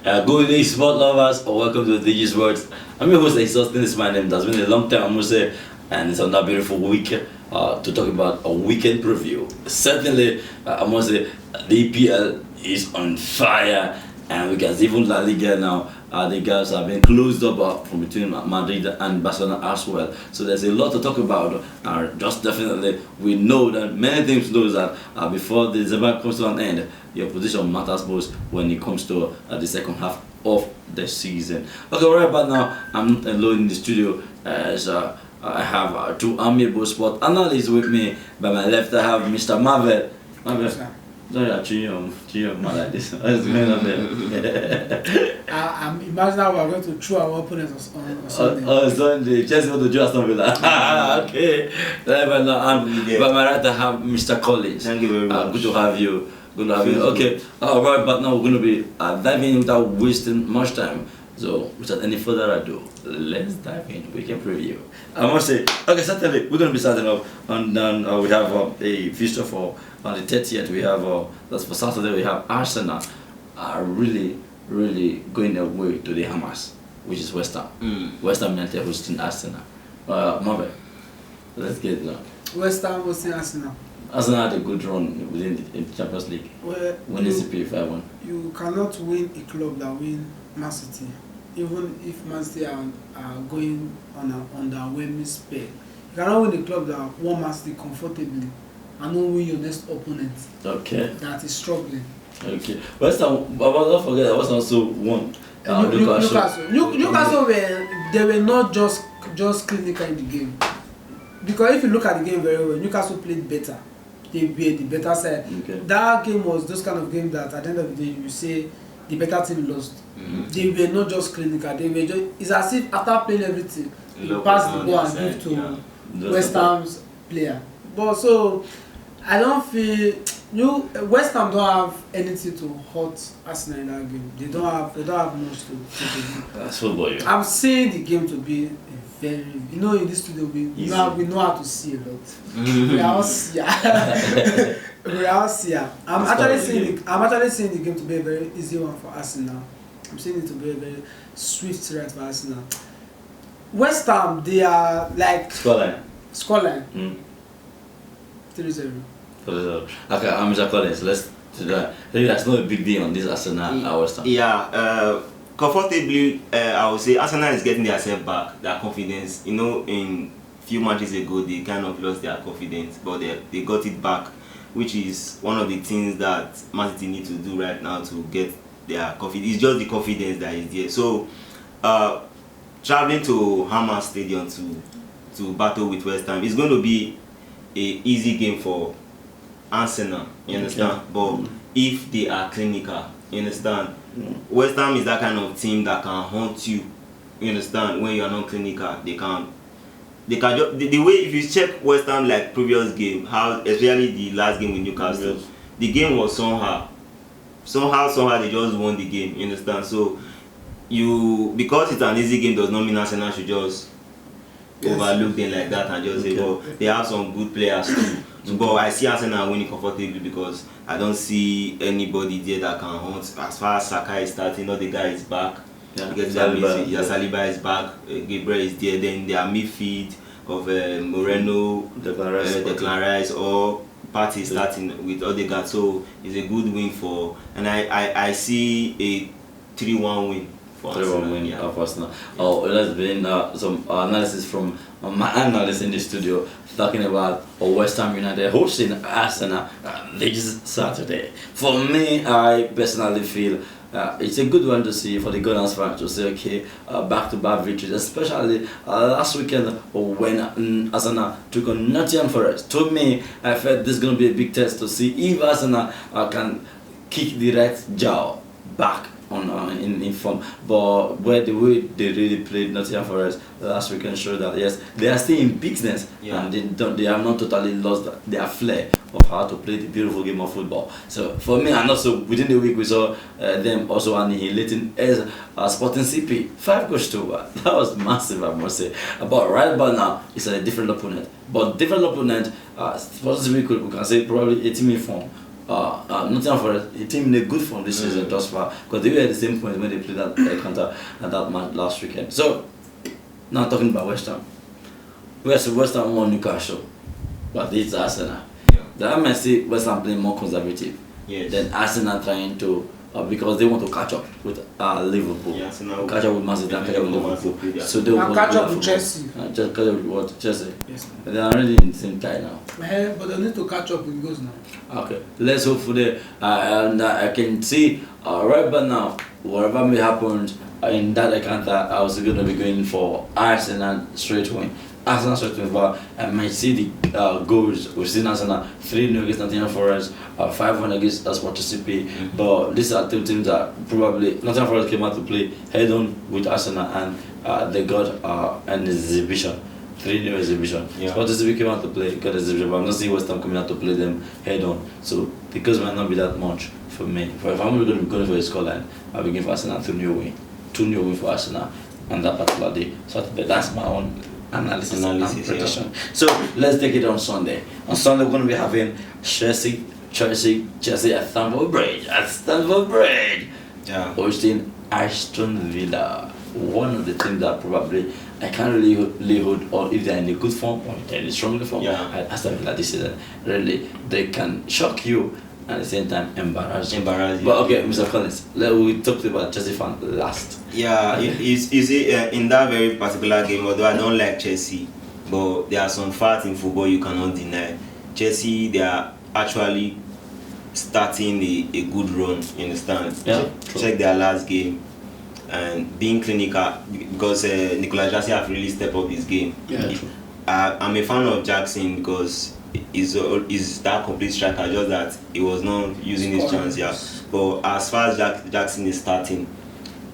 Good day, sport lovers, or welcome to the Digi's Words. I'm your host, Aston. This is my name. That's been a long time, I must say, and it's another beautiful week to talk about a weekend preview. Certainly, I must say, the EPL is on fire, and we can see even La Liga now. The guys have been closed up from between Madrid and Barcelona as well. So there's a lot to talk about. Just definitely, we know that many teams know that before the December comes to an end, your position matters most when it comes to the second half of the season. Okay, right about now, I'm not alone in the studio as I have two amiable sport analysts with me. By my left, I have Mr. Marvel. Marvel. No, cheer man like this. What's going on there? I'm imagining we are going to throw our opponents on Sunday. On Sunday, Chelsea want to do Aston Villa. Okay. And by my right, I have Mr. Collins. Thank you very much. Good to have you. Good to have you. Okay. Alright, but now we're going to be diving in without wasting much time. So, without any further ado, let's dive in. We can preview. I must say, okay, certainly we're going to be starting off, and then we have a fixture for on the 30th. We have that's for Saturday. We have Arsenal really going away to the Hammers, which is West Ham. West Ham United hosting Arsenal. Marvel, let's get it now. West Ham hosting Arsenal. Arsenal had a good run within the Champions League. Well, When is the P5 one? you cannot win a club that win Man City, even if Man City are going on their winning spell. You cannot win a club that won Man City comfortably and not win your next opponent. Okay. That is struggling. Okay. West Ham, but don't forget that West Ham also won. Newcastle were not just clinical in the game, because if you look at the game very well, Newcastle played better. They were the better side. Okay. That game was those kind of game that at the end of the day you say the better team lost. They were not just clinical. They were just. It's as if after playing everything, you pass the ball and give to West Ham's player. But so I don't feel West Ham don't have anything to hurt Arsenal in that game. They don't have much to do. That's football, yeah. I'm seeing the game to be very, in this studio we know how to see a lot. We are all seer. We are all seer. I'm actually seeing the game to be a very easy one for Arsenal. I'm seeing it to be a very swift ride for Arsenal. West Ham, they are like scoreline. 3-0. Okay, I'm Mr. Collins. Let's do that. I think that's not a big deal on this Arsenal West Ham. Yeah, comfortably, I would say Arsenal is getting themselves back, their confidence. In few matches ago, they kind of lost their confidence, but they got it back, which is one of the things that Man City need to do right now to get their confidence. It's just the confidence that is there. So, traveling to Hammers Stadium to battle with West Ham is going to be an easy game for Arsenal, you understand? Okay. But if they are clinical, you understand? West Ham is that kind of team that can haunt you, you understand? When you are not clinical, they can just, the way if you check West Ham like previous game, how especially the last game with Newcastle, the game was somehow they just won the game, you understand? So because it's an easy game does not mean Arsenal should just overlook them like that and just say, well, they have some good players too. But I see Arsenal winning comfortably because I don't see anybody there that can hunt. As far as Saka is starting, the guy is back. Saliba is back. Gabriel is there. Then their midfield of Moreno, Declan Rice, or Partey starting with Odegaard. So it's a good win and I see a 3-1 win. 3-1 win of Arsenal. There's been some analysis from my analyst in the studio talking about West Ham United hosting Arsenal this Saturday. For me, I personally feel it's a good one to see for the Gunners fan to say, okay, back-to-back victories, especially last weekend when Arsenal took on Nottingham Forest. To me, I felt this is going to be a big test to see if Arsenal can kick the right jaw back in form, but the way they really played Nottingham Forest last weekend showed that yes, they are still in business, and they have not totally lost their flair of how to play the beautiful game of football. So for me, and also within the week we saw them also annihilating as Sporting CP 5-2. That was massive, I must say. But right about now, it's a different opponent. But different opponent, Sporting CP we can say probably a team in form. Nottingham Forest, a team in a good form this season thus far, because they were at the same point when they played that counter at that match last weekend. So, now talking about West Ham. West Ham won Newcastle, but it's Arsenal. Yeah. The might see West Ham playing more conservative than Arsenal trying to, because they want to catch up with Liverpool. Yeah, Arsenal catch up with Man City and catch up with Liverpool. So they will catch up with Chelsea. Just catch up with what? Chelsea? Yes. They are already in the same tie now. But they need to catch up with goals now. Okay, let's hope for the and I can see right by now, whatever may happen in that account, I was going to be going for Arsenal straight win. Arsenal straight win, but I might see the goals. We've seen Arsenal 3-0 against Nottingham Forest, 5-1 against Sporting CP. But these are two teams that probably Nottingham Forest came out to play head on with Arsenal, and they got an exhibition. 3-0 exhibition. Sporting CP came out to play, got exhibition, but I'm not seeing West Ham coming out to play them head on. So the goals might not be that much for me. But if I'm going to be going for a scoreline, I'll be going for Arsenal 2-0 win. 2-0 win for Arsenal on that particular day. So that's my own analysis and prediction. So let's take it on Sunday. On Sunday we're going to be having Chelsea at Stamford Bridge. Hosting Aston Villa. One of the teams that probably I can't really hold, or if they're in a good form or they're in a strong form. Aston Villa this season, really they can shock you and at the same time embarrass you. But okay, Mr. Collins, we talked about Chelsea fan last. Yeah, you see, in that very particular game, although I don't like Chelsea, but there are some facts in football you cannot deny. Chelsea, they are actually starting a good run, you understand? Yeah, check their last game and being clinical, because Nicolas Jackson have really stepped up his game. I'm a fan of Jackson because is that complete striker, just that he was not using his chance. But as far as Jackson is starting,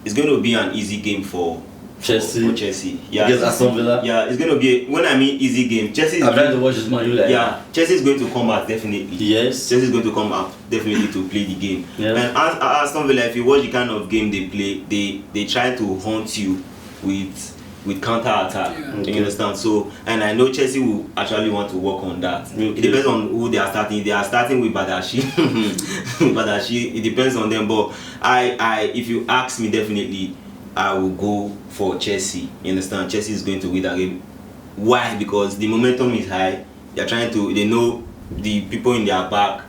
it's going to be an easy game for Chelsea. Against Aston Villa. It's going to be when I mean easy game. Chelsea. I'm trying to watch this man. Chelsea is going to come out definitely. Yes. Chelsea is going to come out definitely to play the game. Yeah. And Aston Villa, if you watch the kind of game they play, they try to haunt you with counter attack. You understand? So, and I know Chelsea will actually want to work on that. It depends on who they are starting. They are starting with Badashi. It depends on them. But if you ask me, definitely I will go for Chelsea. You understand? Chelsea is going to win that game. Why? Because the momentum is high. They know the people in their back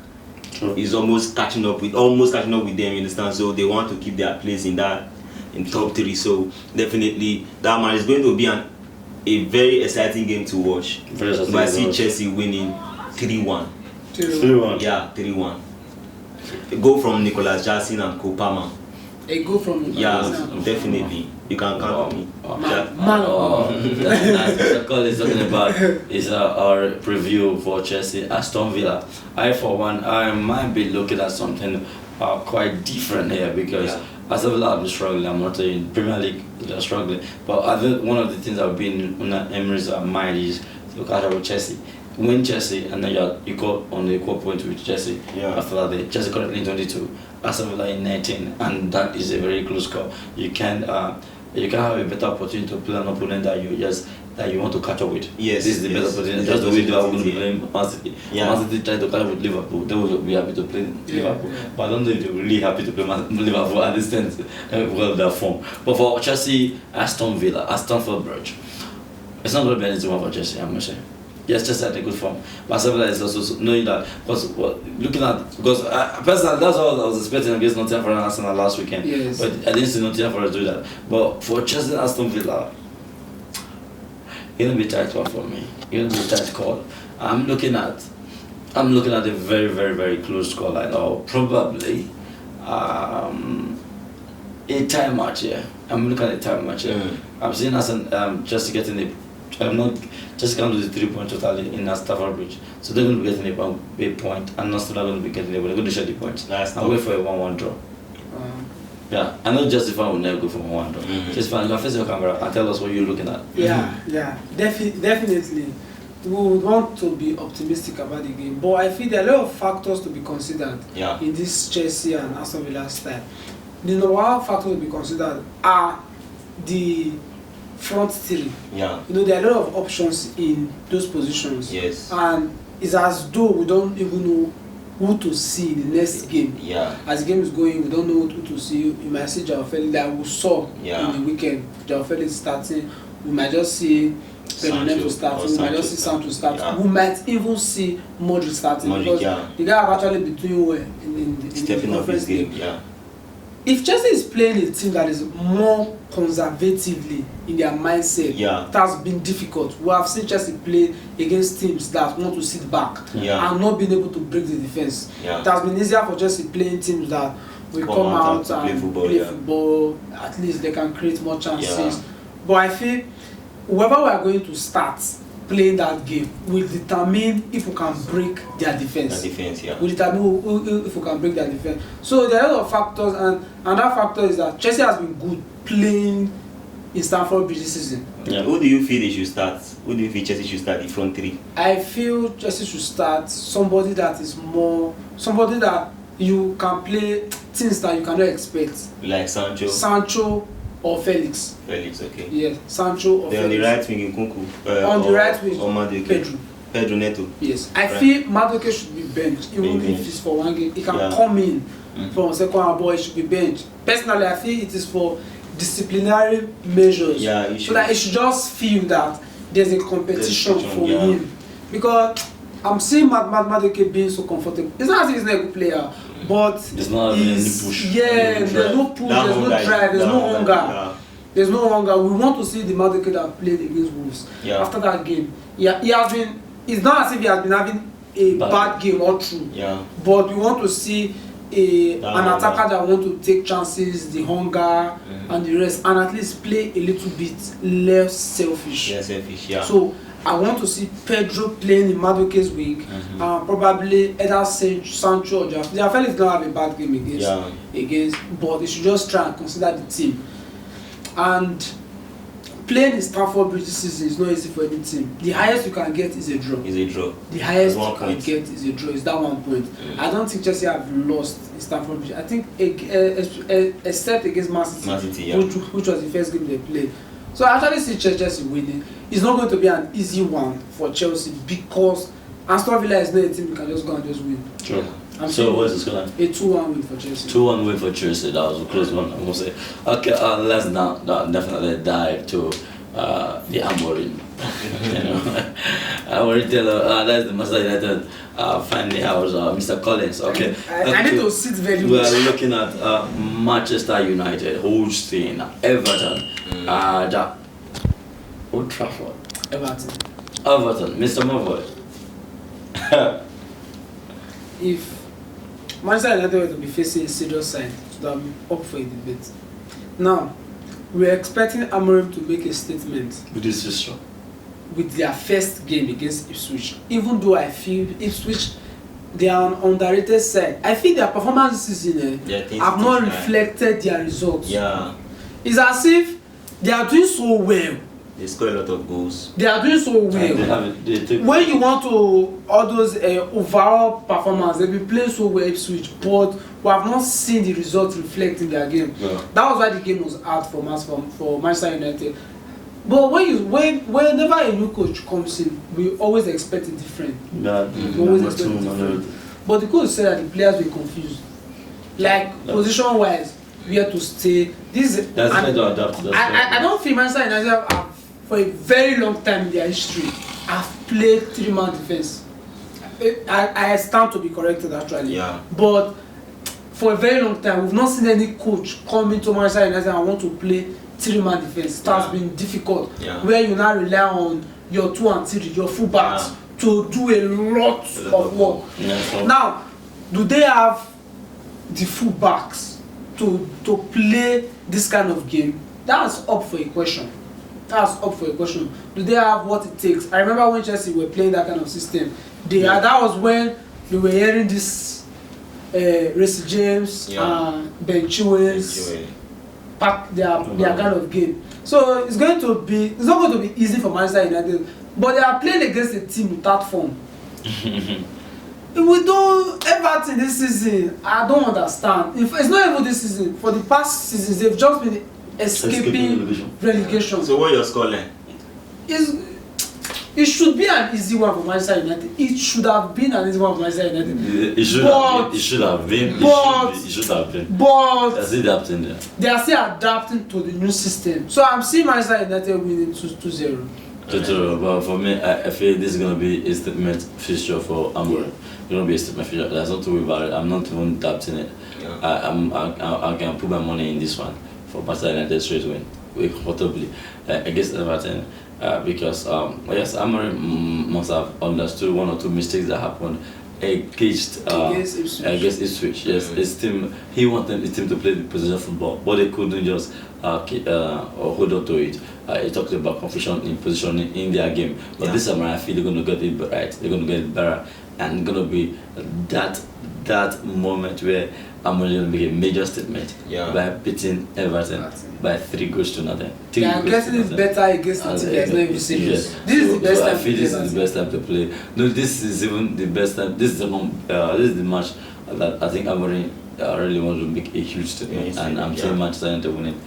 is almost catching up with them. You understand? So they want to keep their place in top 3. So definitely that man is going to be a very exciting game to watch. But I see Chelsea winning 3-1. 3-1. Yeah, 3-1. A goal from Nicolas Jackson and Kopama. A goal from Nicolas Jackson. Definitely. You can count on me. Mr. Cole is talking about is our preview for Chelsea Aston Villa. I for one, I might be looking at something quite different here because Aston Villa have been struggling. I'm not saying Premier League they're struggling, but I think one of the things I've been on Emery's mind is to catch up with Chelsea. Win Chelsea and then you go on the equal point with Chelsea. After that, Chelsea currently in 22, Aston Villa in 19, and that is a very close score. You can have a better opportunity to play an opponent that you want to catch up with. Yes, this is the best opportunity. Just the way they are going to be playing Man City. Man City trying to catch up with Liverpool. They will be happy to play Liverpool, but I don't know if they're really happy to play Liverpool at this sense because of their form. But for Chelsea, Aston Villa, Stamford Bridge, it's not going to be anything for Chelsea, I must say. Yes, Chelsea had a good form. But Aston Villa is also knowing that because personally that's what I was expecting against Nottingham Forest and Arsenal last weekend. Yes. But I didn't see Nottingham Forest do that. But for Chelsea and Aston Villa, it's gonna be a tight one for me. It's gonna be a tight call. I'm looking at a very, very, very close score line, or probably a time match here. I'm looking at a time match here. I'm seeing Aston Chelsea getting just can't do the 3 point totally in Stamford Bridge. So they're going to be getting a point, and not going to be getting they're going to share the points. I'll wait for a 1-1 draw. I know Justify will never go for 1-1 draw. Justify, you can face your camera and tell us what you're looking at. Definitely. We would want to be optimistic about the game, but I feel there are a lot of factors to be considered in this Chelsea and Aston Villa style. The number one factor to be considered are the front 3. There are a lot of options in those positions. Yes. And it's as though we don't even know who to see in the next game. Yeah. As the game is going, we don't know who to see. You might see João Felix that we saw in the weekend. João Felix starting. We might just see Pedro starting. We might just see Sancho starting. Yeah. We might even see Madrid starting because the guy have actually been doing well in the conference game. Yeah. If Chelsea is playing a team that is more conservatively in their mindset, it has been difficult. We have seen Chelsea play against teams that want to sit back and not being able to break the defense. It has been easier for Chelsea playing teams that will come out and play football. At least they can create more chances. But I feel whoever we are going to start playing that game will determine if we can break their defense. Will determine if we can break their defense. So there are a lot of factors, and another factor is that Chelsea has been good playing in Stamford Bridge this season. Yeah. Who do you feel they should start? Who do you feel Chelsea should start the front three? I feel Chelsea should start somebody that you can play things that you cannot expect. Like Sancho or Felix. Okay. Yes, Sancho or Felix. On the right wing, Nkunku. On the right wing, Pedro Neto. Yes. I feel Madueke should be benched, even if it's for one game. He can come in from second half, but he should be benched. Personally, I feel it is for disciplinary measures. So that he should just feel that there's a competition for him. Because I'm seeing Madueke being so comfortable. It's not as if he's not a good player, but there's not any push. There's no push, there's no drive, there's no hunger. There's no hunger. We want to see the Madueke that played against Wolves. After that game, he has been. It's not as if he has been having a bad game all through. But we want to see an attacker that want to take chances, the hunger and the rest, and at least play a little bit less selfish. So I want to see Pedro playing in Madueke's wing, and probably either Sancho or João. João Felix don't have a bad game against, but they should just try and consider the team. And playing in Stamford Bridge this season is not easy for any team. The highest you can get is a draw. The highest you can get is a draw. Is that 1 point? I don't think Chelsea have lost in Stamford Bridge. I think except against Man City, which was the first game they played. So I actually see Chelsea winning. It's not going to be an easy one for Chelsea because Aston Villa is not a team you can just go and just win. Sure. So what's the score? A 2-1 win for Chelsea. 2-1 win for Chelsea. That was a close one, I must say. Okay, let's now definitely dive to the Amorim. Amorim Taylor, that's the Manchester United finally house, Mr. Collins. Okay. I need to sit very much. We are looking at Manchester United hosting Everton at Old Trafford. Everton, Mr. Mavoy. If Manchester United were to be facing a serious side, so that would be up for a debate. Now, we're expecting Amorim to make a statement with this fixture, with their first game against Ipswich. Even though I feel Ipswich, they are an underrated side. I think their performance this season have not reflected their results. It's as if they are doing so well. They score a lot of goals. They are doing so well. When you want to all those overall performance, they've been playing so well Ipswich, but we have not seen the results reflect in their game. That was why the game was hard for Manchester United. But whenever a new coach comes in, we always expect it different. We always expect it different. But the coach said that the players were confused. Like position-wise, where to stay. I don't think Manchester United have, for a very long time in their history, have played 3-man defense. I stand to be corrected actually. But for a very long time, we've not seen any coach come into Manchester United and want to play 3-man defense. It has been difficult. Where you now rely on your 2 and 3, your fullbacks, to do a lot of work. Now, do they have the fullbacks to play this kind of game? That's up for a question. Do they have what it takes? I remember when Chelsea were playing that kind of system. That was when we were hearing this Reece James, Ben Chilwell's their kind of game. So it's not going to be easy for Manchester United. But they are playing against a team with that form. We don't Everton this season. I don't understand. It's not even this season. For the past seasons, they've just been escaping relegation. So what your scoreline? It should be an easy one for Manchester United. It should have been an easy one for Manchester United. It should have been. But they're still adapting there. They are still adapting to the new system. So I'm seeing Manchester United winning 2-0. But for me, I feel this is going to be a statement fixture for Amorim. It's going to be a statement fixture. There's not to worry about it. I'm not even doubting it. Yeah. I can put my money in this one for Manchester United straight win comfortably against Everton. Because yes, Amorim must have understood one or two mistakes that happened against Ipswich. Yes, his team. He wanted his team to play the possession football, but they couldn't just hold on to it. He talked about confusion in positioning in their game, but this time I feel they're going to get it right. They're going to get it better, and going to be that moment where Amorim will make a major statement by beating Everton by 3-0. They are getting it better against the team that's not even serious. This is the best time. I feel this is the best time to play. No, this is even the best time. This is the match that I think Amorim really wants to make a huge statement, and I'm saying Manchester United winning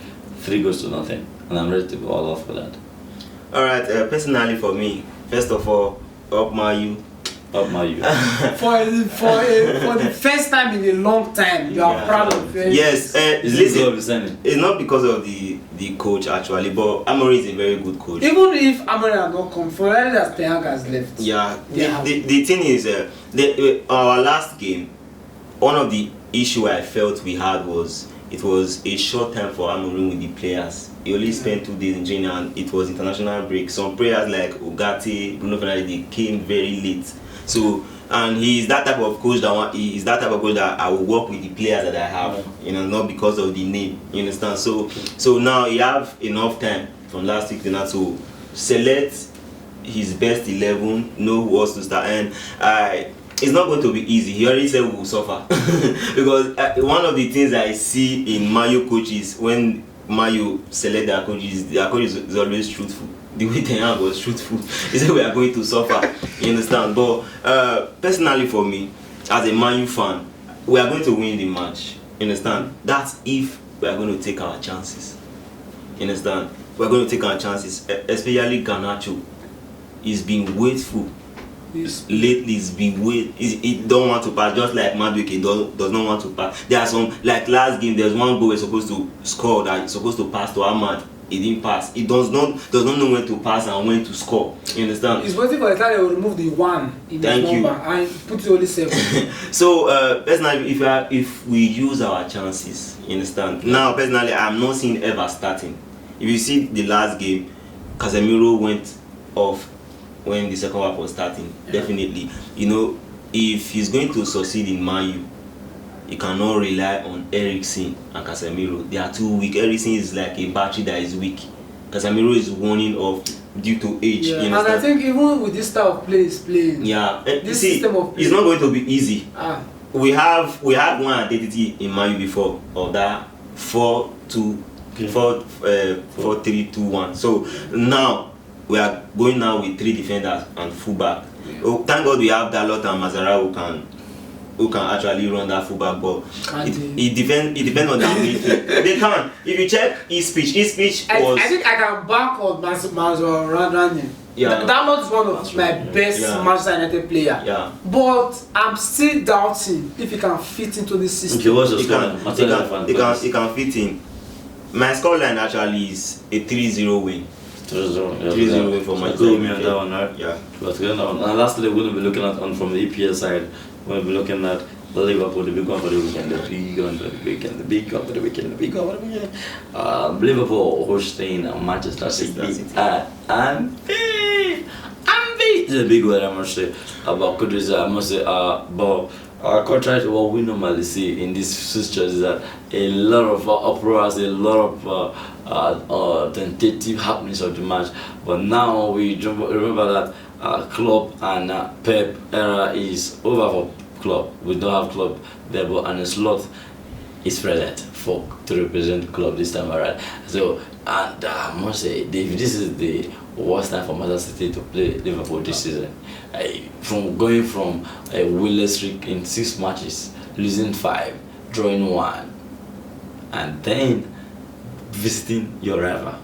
3-0, and I'm ready to go all off for that. All right, personally for me, first of all, up my for the first time in a long time, you are proud of it. Yes, listen, it's not because of the coach actually, but Amorim is a very good coach. Even if Amorim has not come, for early as Ten Hag has left. Yeah, the thing is, our last game, one of the issue I felt we had was it was a short time for Amorim with the players. He only spent 2 days in training, and it was international break. Some players like Ugarte, Bruno Fernandes, they came very late. So, and he is that type of coach that I will work with the players that I have, not because of the name. You understand? So now he have enough time from last week now to select his best 11, know who wants to start, and it's not going to be easy. He already said we will suffer because one of the things I see in Mayo coaches, when Mayo select their coach is always truthful. The way Ten Hag was truthful. He said we are going to suffer. You understand? But personally for me, as a Man U fan, we are going to win the match. You understand? That's if we are going to take our chances. You understand? We are going to take our chances. Especially Garnacho. He's been waitful. Lately he's been he don't want to pass, just like Madrid does not want to pass. There are some, like last game, there's one goal we're supposed to score that he's supposed to pass to Ahmad. He didn't pass. He does not know when to pass and when to score. You understand? He's waiting for the time they will remove the 1 in his number and put it only 7. So personally, if we use our chances, you understand? Now personally, I'm not seeing ever starting. If you see the last game, Casemiro went off when the second half was starting. Definitely, if he's going to succeed in Man U, he cannot rely on Eriksen and Casemiro. They are too weak. Eriksen is like a battery that is weak. Casemiro is warning off due to age. Yeah, and I think even with this style of play he's playing, this system of play, it's not going to be easy. We had one identity in Man U before of that 4-3-2-1. So now we are going now with 3 defenders and fullback. Oh, thank God we have Dalot and Mazara who can actually run that fullback ball. It depends on their midfield. They can. If you check his speech was. I think I can back on Mazara. Yeah. That is one of my best Manchester United player. Yeah. But I'm still doubting if he can fit into this system. He can fit in. My scoreline actually is a 3-0 win. 3-0 win for Manchester United. That one, right? Yeah. And lastly, we're going to be looking at from the EPL side. We'll be looking at Liverpool, the big one for the weekend, the big one for the weekend, the big one for the weekend, the big one for the weekend. Liverpool hosting Manchester City at Anfield. It's a big word, I must say. About Kudus, I must say, but contrary to what we normally see in these fixtures, is that a lot of uproars, a lot of tentative happenings of the match. But now we remember that Klopp and Pep era is over for Klopp. We don't have Klopp there, but and a slot is present to represent Klopp this time around. So, and I must say, this is the worst time for Manchester City to play Liverpool this season. From going from a winless streak in 6 matches, losing 5, drawing 1, and then visiting your rival.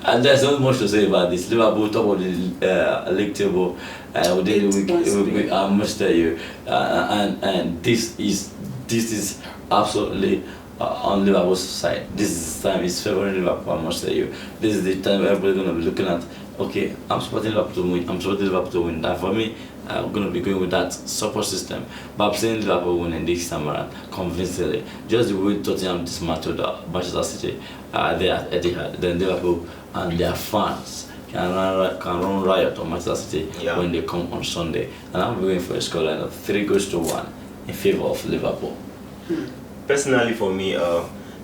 And there's not much to say about this. Liverpool top of the league table within the week. I must tell you, and this is absolutely on Liverpool's side. This time is favoring Liverpool. I must tell you, this is the time everybody's going to be looking at. Okay, I'm supporting Liverpool to win. I'm supporting Liverpool to win. That for me, I'm going to be going with that support system. But I'm saying Liverpool winning this time around convincingly. Just the way Tottenham dismantled Manchester City there at Etihad, then Liverpool and their fans can run riot on Manchester City when they come on Sunday. And I'm going for a scoreline of 3-1 in favor of Liverpool. Personally, for me,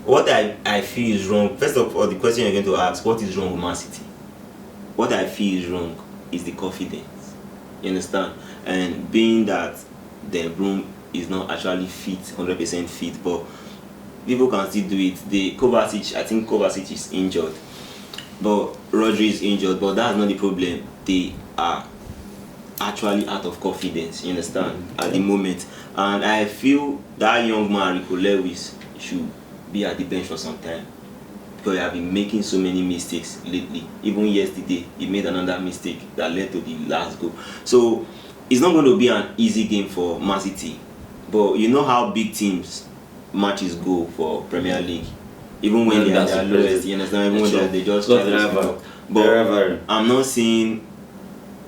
what I feel is wrong. First of all, the question you're going to ask: what is wrong with Man City? What I feel is wrong is the confidence. You understand? And being that the room is not actually fit, 100% fit, but people can still do it. I think Kovacic is injured, but Rodri is injured, but that's not the problem. They are actually out of confidence, you understand, at the moment. And I feel that young man, Rico Lewis, should be at the bench for some time. Because he has been making so many mistakes lately. Even yesterday, he made another mistake that led to the last goal. So, it's not going to be an easy game for Man City. But you know how big teams matches go for Premier League. Even when they are their lowest, you understand? Even when they just try to. But I'm not seeing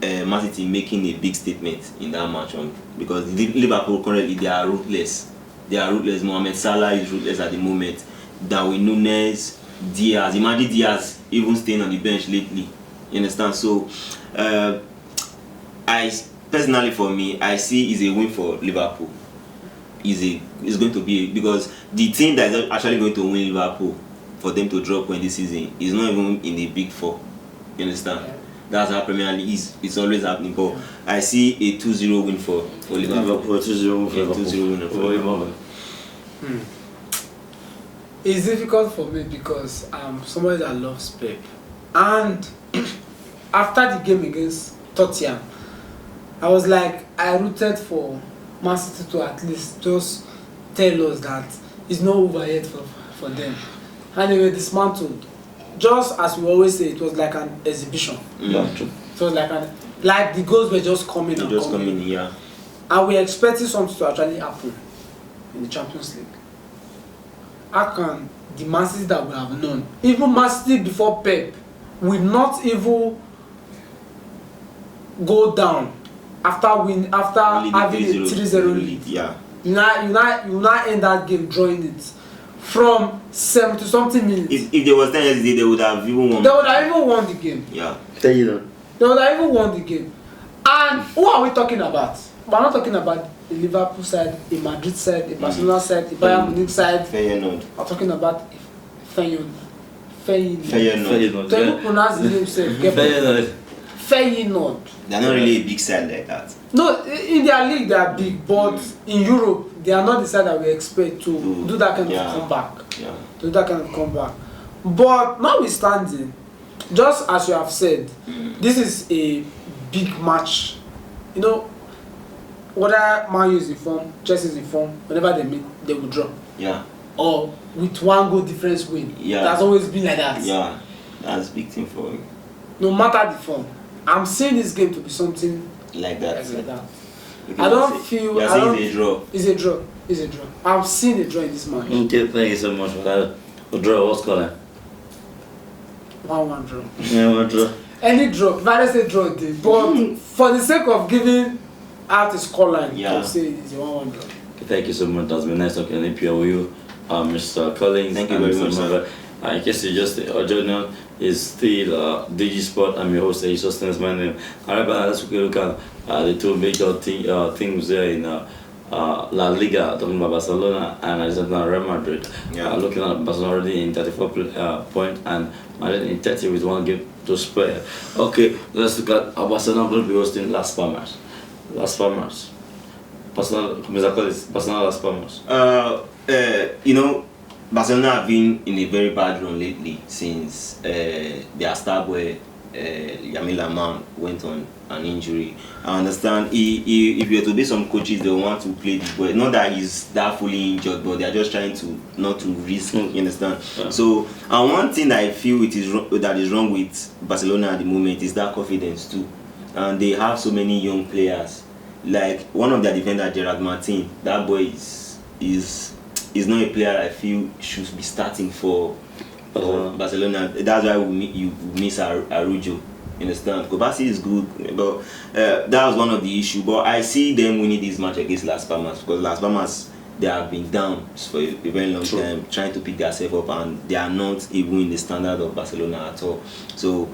Man City making a big statement in that match because Liverpool currently, they are ruthless. They are ruthless. Mohamed Salah is ruthless at the moment. Darwin Núñez, Diaz. Imagine Diaz even staying on the bench lately. You understand? So, personally for me, I see is a win for Liverpool. Is going to be because the team that is actually going to win Liverpool for them to drop point this season is not even in the big four. You understand? Yeah. That's how Premier League is. It's always happening. But I see a 2-0 win for Liverpool. 2-0 win for Liverpool. It's difficult for me because I'm somebody that loves Pep. And after the game against Tottenham, I was like, I rooted for Man City to at least just tell us that it's not over yet for them. And they were dismantled. Just as we always say, it was like an exhibition. Yeah, true. It was like the goals were just coming and coming. Yeah. And we expected something to actually happen in the Champions League. How can the Man City that we have known, even Man City before Pep, will not even go down after having a 3-0 lead? Yeah. You now end that game drawing it from 70-something minutes. If there was 10 yesterday, they would have even won. They would have even won the game. Yeah. They would have even won the game. And who are we talking about? We're not talking about a Liverpool side, a Madrid side, a Barcelona side, a Bayern Munich side. Feyenoord. We're talking about Feyenoord. Feyenoord. So you pronounce the name safe. Feyenoord. They're not really a big side like that. No, in their league they are big, but in Europe they are not the side that we expect to do that kind of comeback. Yeah. To do that kind of comeback. But notwithstanding, just as you have said, this is a big match. You know, whether Man U is in form, Chelsea is in form, whenever they meet, they will draw. Yeah. Or with 1 goal difference win. Yeah. That's always been like that. Yeah. That's a big thing for me. No matter the form. I'm seeing this game to be something like that. I don't feel. It's a draw. It's a draw. I've seen a draw in this match. Okay, thank you so much for that. A draw, what's calling? 1-1 draw. Yeah, 1 draw. Any draw, if I say draw, but for the sake of giving out a scoreline, I would say it's a 1-1 draw. Okay, thank you so much. That's been nice talking with you, Mr. Collins. Thank you very much. In case you just joining is still DG Sport. I'm your host, Aston. My name. Alright, let's look at the 2 major things there in La Liga, talking about Barcelona and Argentina, Real Madrid. Looking at Barcelona already in 34 points and Madrid in 30 with 1 game to spare. Okay, let's look at Barcelona going to be hosting Las Palmas. Barcelona, Las Palmas. You know, Barcelona have been in a very bad run lately since their star boy Lamine Yamal went on an injury. I understand if you were to be some coaches, they want to play the boy. Not that he's that fully injured, but they are just trying to not to risk. You understand? Yeah. So, and one thing that I feel that is wrong with Barcelona at the moment is that confidence too. And they have so many young players. Like one of their defenders, Gerard Martin. That boy is not a player I feel should be starting for Barcelona. That's why you miss Arujo. You understand? Kobasi is good, but that was one of the issues. But I see them winning this match against Las Palmas, because Las Palmas, they have been down for a very long time, trying to pick themselves up, and they are not even in the standard of Barcelona at all. So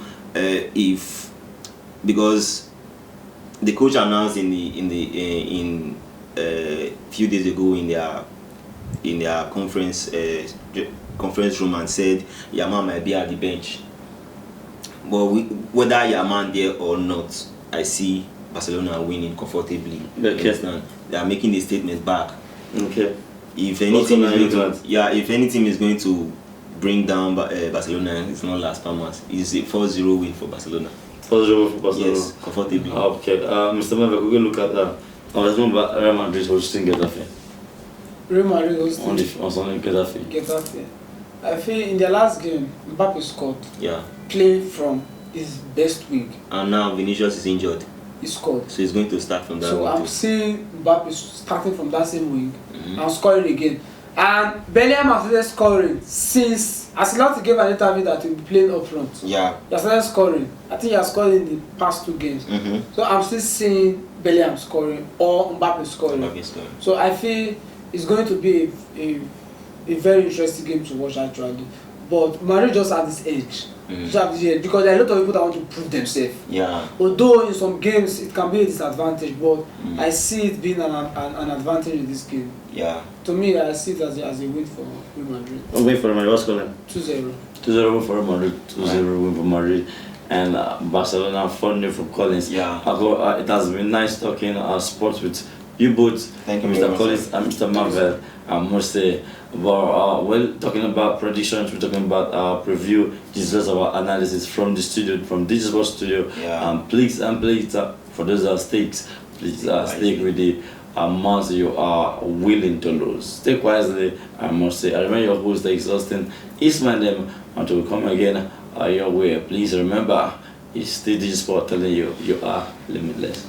because the coach announced in few days ago in their conference room and said Yamal might be at the bench. But whether Yamal there or not, I see Barcelona winning comfortably. Okay. They are making the statement back. Okay. If anything is going to bring down Barcelona, it's not Las Palmas. It's a 4-0 win for Barcelona. 4-0 for Barcelona. Yes, comfortably. Okay. Mr. Maverick, we're going to look at that. Real Madrid hosting Getafe. Real Madrid hosting on Getafe. Getafe. I feel in their last game, Mbappe scored. Yeah. Playing from his best week. And now Vinicius is injured. He scored. So he's going to start from that. So I'm seeing Mbappe starting from that same week and scoring again. And Bellingham has started scoring since Aston gave an interview that he'll be playing up front. Yeah. He has started scoring. I think he has scored in the past 2 games. So I'm still seeing Bellingham scoring or Mbappe scoring. So I feel it's going to be a very interesting game to watch actually. But Madrid just had this edge. Because there are a lot of people that want to prove themselves. Yeah. Although in some games it can be a disadvantage, but I see it being an advantage in this game. Yeah. To me, I see it as a win for Real Madrid. Win for Madrid. What's going on? 2-0. 2-0 win for Real Madrid. 2-0 win for Madrid. And Barcelona 4-0 from Collins. Yeah. It has been nice talking sports with you both. Thank you, Mr. Collins and Mr. Marvel. I must say, we're talking about predictions, we're talking about preview, this is our analysis from the studio, from Digital Studio. Yeah. Please, for those that stakes, please stake with the amount you are willing to lose. Stake wisely, I must say. I remember your host, Aston. It's my name. Until we come again your way. Please remember, it's still Digital Sport telling you, you are limitless.